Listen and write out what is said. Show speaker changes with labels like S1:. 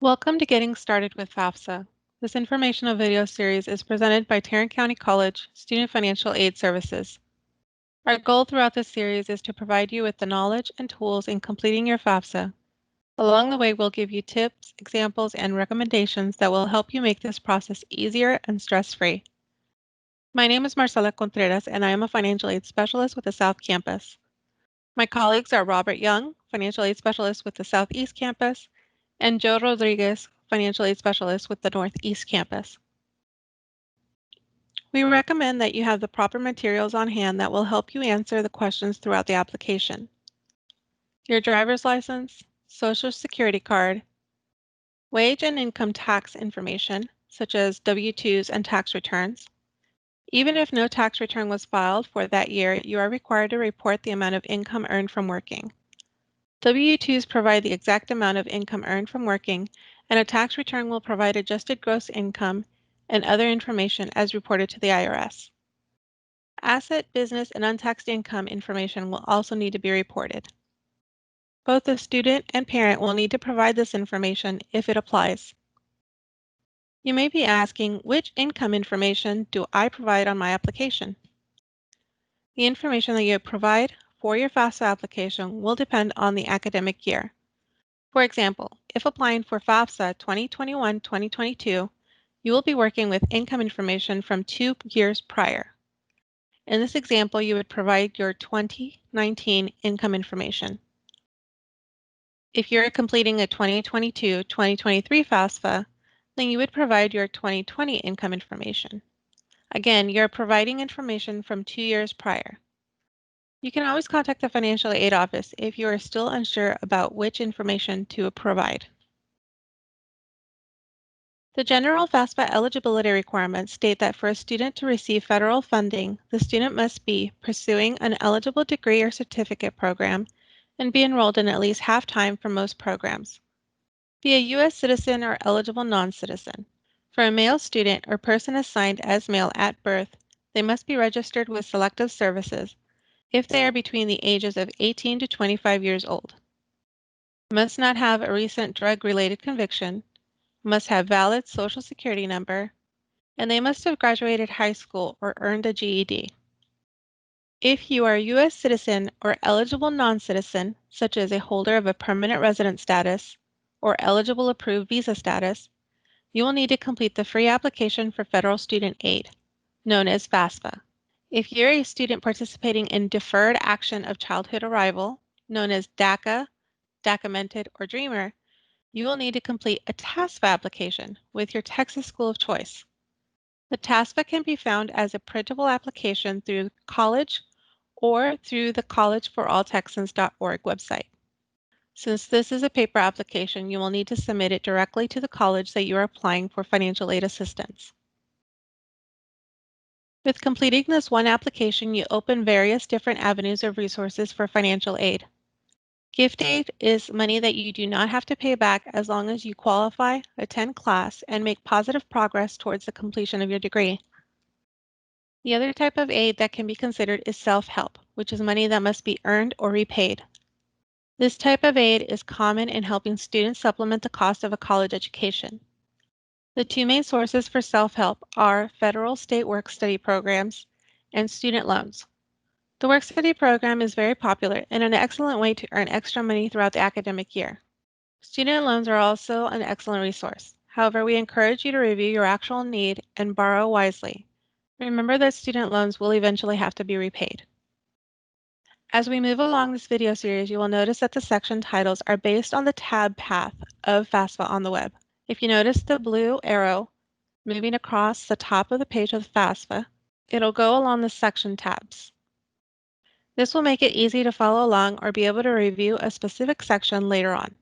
S1: Welcome to Getting Started with FAFSA. This informational video series is presented by Tarrant County College Student Financial Aid Services. Our goal throughout this series is to provide you with the knowledge and tools in completing your FAFSA. Along the way, we'll give you tips, examples, and recommendations that will help you make this process easier and stress-free. My name is Marcela Contreras, and I am a Financial Aid Specialist with the South Campus. My colleagues are Robert Young, Financial Aid Specialist with the Southeast Campus, and Joe Rodriguez, Financial Aid Specialist with the Northeast Campus. We recommend that you have the proper materials on hand that will help you answer the questions throughout the application. Your driver's license, Social Security card, wage and income tax information, such as W-2s and tax returns. Even if no tax return was filed for that year, you are required to report the amount of income earned from working. W-2s provide the exact amount of income earned from working, and a tax return will provide adjusted gross income and other information as reported to the IRS. Asset, business, and untaxed income information will also need to be reported. Both the student and parent will need to provide this information if it applies. You may be asking, which income information do I provide on my application? The information that you provide for your FAFSA application will depend on the academic year. For example, if applying for FAFSA 2021-2022, you will be working with income information from 2 years prior. In this example, you would provide your 2019 income information. If you're completing a 2022-2023 FAFSA, then you would provide your 2020 income information. Again, you're providing information from 2 years prior. You can always contact the Financial Aid Office if you are still unsure about which information to provide. The general FAFSA eligibility requirements state that for a student to receive federal funding, the student must be pursuing an eligible degree or certificate program and be enrolled in at least half-time for most programs. Be a U.S. citizen or eligible non-citizen. For a male student or person assigned as male at birth, they must be registered with Selective Services if they are between the ages of 18 to 25 years old. Must not have a recent drug-related conviction, must have valid Social Security number, and they must have graduated high school or earned a GED. If you are a U.S. citizen or eligible non-citizen, such as a holder of a permanent resident status or eligible approved visa status, you will need to complete the free application for federal student aid, known as FAFSA. If you're a student participating in Deferred Action of Childhood Arrival, known as DACA, DACamented, or DREAMer, you will need to complete a TASFA application with your Texas school of choice. The TASFA can be found as a printable application through college or through the collegeforalltexans.org website. Since this is a paper application, you will need to submit it directly to the college that you are applying for financial aid assistance. With completing this one application, you open various different avenues of resources for financial aid. Gift aid is money that you do not have to pay back as long as you qualify, attend class, and make positive progress towards the completion of your degree. The other type of aid that can be considered is self-help, which is money that must be earned or repaid. This type of aid is common in helping students supplement the cost of a college education. The two main sources for self-help are federal state work-study programs and student loans. The work-study program is very popular and an excellent way to earn extra money throughout the academic year. Student loans are also an excellent resource. However, we encourage you to review your actual need and borrow wisely. Remember that student loans will eventually have to be repaid. As we move along this video series, you will notice that the section titles are based on the tab path of FAFSA on the web. If you notice the blue arrow moving across the top of the page of FAFSA, it'll go along the section tabs. This will make it easy to follow along or be able to review a specific section later on.